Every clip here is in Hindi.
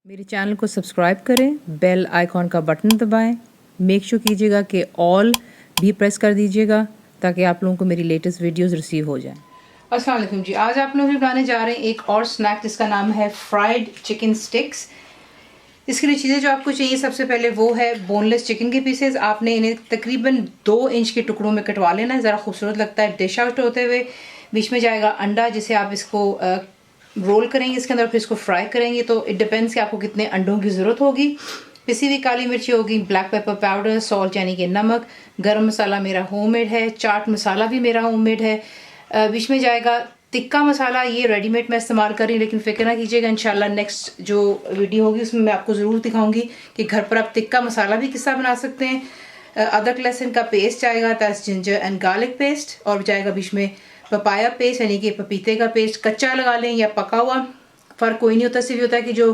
मेरे चैनल को सब्सक्राइब करें, बेल आइकॉन का बटन दबाएं, मेक श्योर कीजिएगा कि ऑल भी प्रेस कर दीजिएगा ताकि आप लोगों को मेरी लेटेस्ट वीडियोस रिसीव हो जाएं। अस्सलाम वालेकुम जी, आज आप लोग भी बनाने जा रहे हैं एक और स्नैक जिसका नाम है फ्राइड चिकन स्टिक्स। इसके लिए चीज़ें जो आपको चाहिए सबसे पहले वो है बोनलेस चिकन के पीसेस। आपने इन्हें तकरीबन 2 इंच के टुकड़ों में कटवा लेना है, ज़रा खूबसूरत लगता है डिश आउट होते हुए। बीच में जाएगा अंडा जिसे आप इसको रोल करेंगे इसके अंदर, फिर इसको फ्राई करेंगे। तो इट डिपेंड्स कि आपको कितने अंडों की ज़रूरत होगी। पिसी हुई काली मिर्ची होगी, ब्लैक पेपर पाउडर, सॉल्ट यानी कि नमक, गरम मसाला मेरा होममेड है, चाट मसाला भी मेरा होममेड है। बीच में जाएगा टिक्का मसाला, ये रेडीमेड मैं इस्तेमाल कर रही हूँ लेकिन फिक्र ना कीजिएगा, इंशाल्लाह नेक्स्ट जो वीडियो होगी उसमें मैं आपको ज़रूर दिखाऊंगी कि घर पर आप टिक्का मसाला भी किस तरह बना सकते हैं। अदरक लहसुन का पेस्ट जाएगा, that's ginger and garlic paste, और जाएगा बीच में पपाया पेस्ट यानी कि पपीते का पेस्ट। कच्चा लगा लें या पका हुआ, फ़र्क कोई नहीं होता, सिर्फ होता है कि जो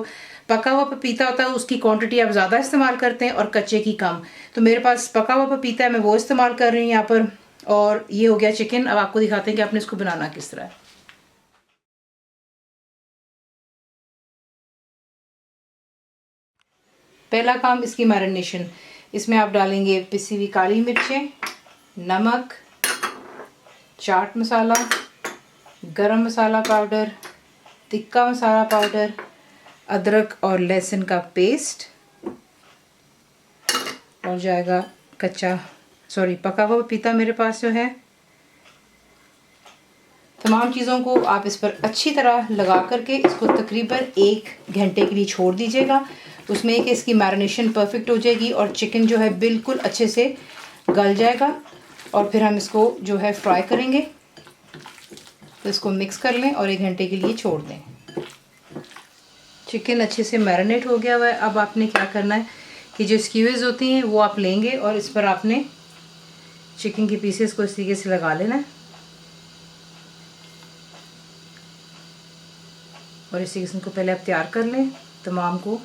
पका हुआ पपीता होता है उसकी क्वांटिटी आप ज़्यादा इस्तेमाल करते हैं और कच्चे की कम। तो मेरे पास पका हुआ पपीता है, मैं वो इस्तेमाल कर रही हूँ यहाँ पर। और ये हो गया चिकन। अब आपको दिखाते हैं कि आपने इसको बनाना किस तरह है। पहला काम इसकी मैरिनेशन। इसमें आप डालेंगे पिसी हुई काली मिर्चें, नमक, चाट मसाला, गरम मसाला पाउडर, टिक्का मसाला पाउडर, अदरक और लहसुन का पेस्ट, और जाएगा पका हुआ पपीता मेरे पास जो है। तमाम चीज़ों को आप इस पर अच्छी तरह लगा करके इसको तकरीबन 1 घंटे के लिए छोड़ दीजिएगा। उसमें कि इसकी मैरिनेशन परफेक्ट हो जाएगी और चिकन जो है बिल्कुल अच्छे से गल जाएगा। और फिर हम इसको जो है फ्राई करेंगे। तो इसको मिक्स कर लें और 1 घंटे के लिए छोड़ दें। चिकन अच्छे से मैरिनेट हो गया हुआ है। अब आपने क्या करना है कि जो स्क्यूज़ होती हैं वो आप लेंगे और इस पर आपने चिकन के पीसेस को इस तरीके से लगा लेना है और इसी किस्म को पहले आप तैयार कर लें तमाम को।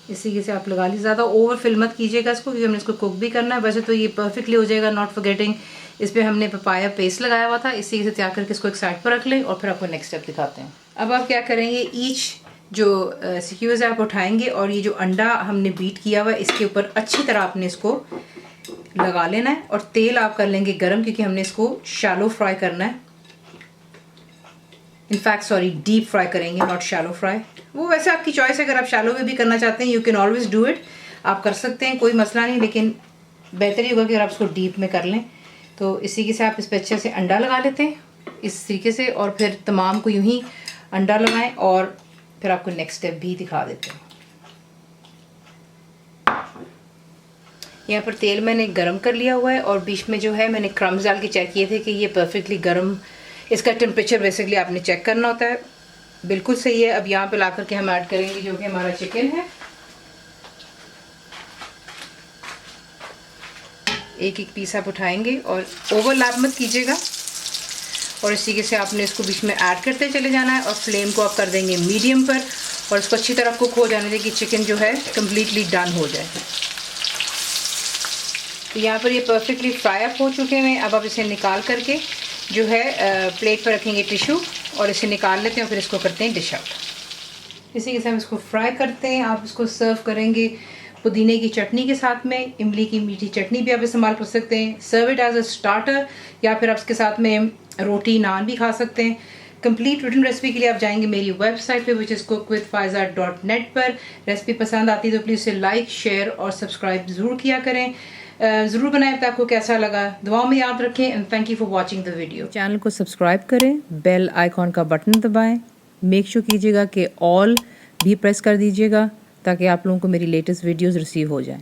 इस तरीके से आप लगा लीजिए, ज़्यादा ओवर फिल मत कीजिएगा इसको क्योंकि हमने इसको कुक भी करना है। वैसे तो ये परफेक्टली हो जाएगा, नॉट फॉरगेटिंग इस पर हमने पपाया पेस्ट लगाया हुआ था। इस तरीके से तैयार करके इसको एक साइड पर रख लें और फिर आपको नेक्स्ट स्टेप दिखाते हैं। अब आप क्या करेंगे, ईच जो स्क्यूज़ है आप उठाएंगे और ये जो अंडा हमने बीट किया हुआ है इसके ऊपर अच्छी तरह आपने इसको लगा लेना है और तेल आप कर लेंगे गरम क्योंकि हमने इसको शैलो फ्राई करना है। इनफैक्ट डीप फ्राई करेंगे, नॉट शैलो फ्राई। वो वैसे आपकी चॉइस है, अगर आप शैलो में भी करना चाहते हैं you can always do it, आप कर सकते हैं, कोई मसला नहीं, लेकिन बेहतर ही होगा कि अगर आप इसको डीप में कर लें। तो इसी के से आप इस पर अच्छे से अंडा लगा लेते हैं इस तरीके से और फिर तमाम को यूं ही अंडा लगाएं और फिर आपको नेक्स्ट स्टेप भी दिखा देते हैं। यहाँ पर तेल मैंने गरम कर लिया हुआ है और बीच में जो है मैंने क्रम्स डाल के चेक किए थे कि ये परफेक्टली गरम, इसका टेम्परेचर बेसिकली आपने चेक करना होता है, बिल्कुल सही है। अब यहाँ पे ला करके हम ऐड करेंगे जो कि हमारा चिकन है। एक एक पीस आप उठाएंगे और ओवरलैप मत कीजिएगा और इस तरीके से आपने इसको बीच में ऐड करते चले जाना है और फ्लेम को आप कर देंगे मीडियम पर और इसको अच्छी तरह कुक हो जाने दें कि चिकन जो है कम्प्लीटली डन हो जाए। तो यहाँ पर ये परफेक्टली फ्राई अप हो चुके हैं। अब आप इसे निकाल करके जो है प्लेट पर रखेंगे टिश्यू और इसे निकाल लेते हैं और फिर इसको करते हैं डिश आउट। इसी के साथ हम इसको फ्राई करते हैं। आप इसको सर्व करेंगे पुदीने की चटनी के साथ में, इमली की मीठी चटनी भी आप इस्तेमाल कर सकते हैं, serve it as a starter, या फिर आप इसके साथ में रोटी नान भी खा सकते हैं। कंप्लीट रिटन रेसिपी के लिए आप जाएंगे मेरी वेबसाइट पे विच इज़ cookWithFaiza.net पर। रेसिपी पसंद आती है तो प्लीज़ इसे लाइक, शेयर और सब्सक्राइब ज़रूर किया करें। ज़रूर बनाएं तो आपको कैसा लगा, दुआओं में याद रखें and thank you for watching the video. Channel को सब्सक्राइब करें, बेल आइकॉन का बटन दबाएं, मेक श्योर कीजिएगा कि ऑल भी प्रेस कर दीजिएगा ताकि आप लोगों को मेरी लेटेस्ट वीडियोस रिसीव हो जाएं।